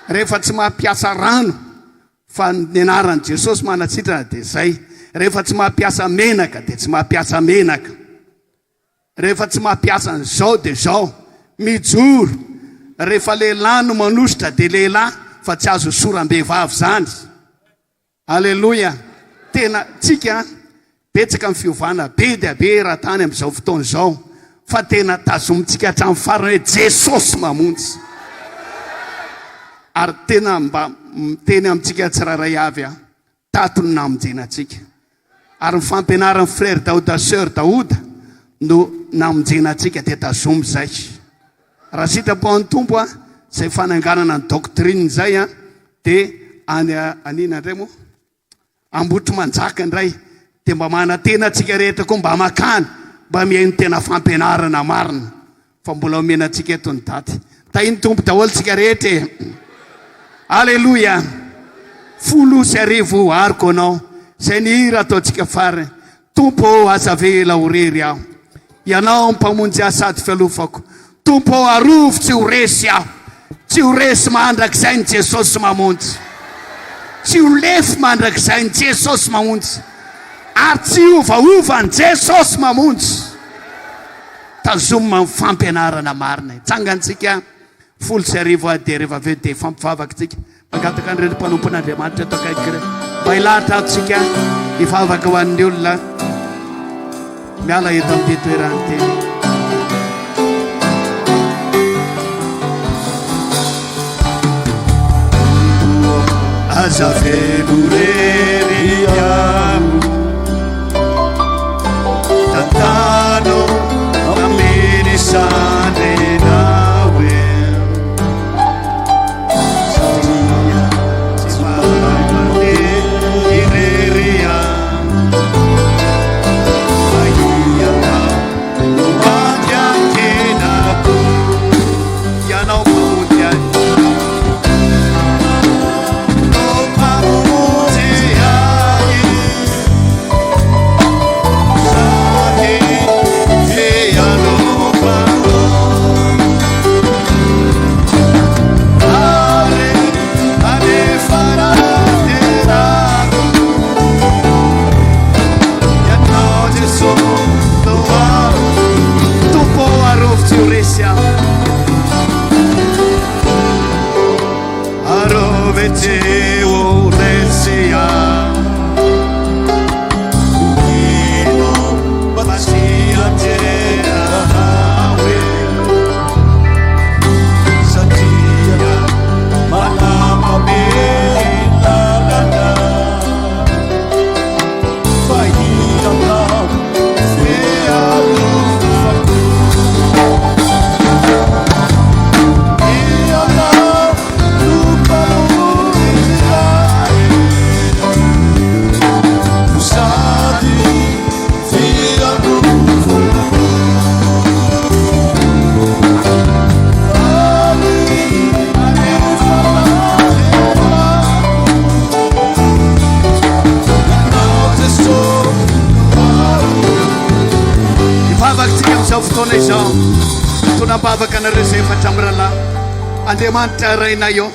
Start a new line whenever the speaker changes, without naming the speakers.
rehefa tsy mampiasa rano fa ny anaran'i Jesosy manatsitrana dia zay. Rehefa tsy mampiasa menaka dia tsy mampiasa menaka. Rehefa tsy mampiasa an'izao dia zao. Mijoro. Rehefa lehilahy no manositra dia lehilahy fa tsy azo soram-behivavy zany. Aleloia. Tena tsika betsaka amin'ny fiovana be dia be raha tany amin'izao fotoana izao. Fa tena tazomintsika hatramin'ny farany hoe Jesosy mamonjy. Ary tena mba teny amintsika tsiraray avy tatony namonjenantsika. Ary ny fampianaran'ny frère Daouda sœur Daouda no namonjenantsika dia tazomy zay. Raha sitrapo an'ny tompo zay fananganana ny doctrine zay dia anina indray moa ambotro manjaka indray dia mba manantena antsika rehetra koa mba makany mba mihaino tena fampianarana marina fa mbola omenantsika eto ny daty. Tahiny tompo daholo tsika rehetra. Aleluia. 10 Aroko Ianao zay ny hira ataontsika fary. Tompo aza vela horery aho, ianao mpamonjy asady fialofako. Tompo arovo tsy ho resy aho, tsy ho resy mandrakizay ny Jesosy mamonjy, tsy ho lefy mandrakizay ny Jesosy mamonjy, ary tsy ovaova ny Jesosy mamonjy. Tazomina ny fampianarana marina. Tsangantsika 10 dia rehefa aveo dia fampivavaka tsika. Mangataka an'ireny mpanompon'Andriamanitra eto akaiky ireny mba hilahatra atsika hivavaka ho an'ny olona miala eto amin'ny toerany teny. Aza velo rery aho, tantano amenisandrena fotoana izao tonambavaka nareo zay efatra amin'ny rahalahy. Andriamanitra raina io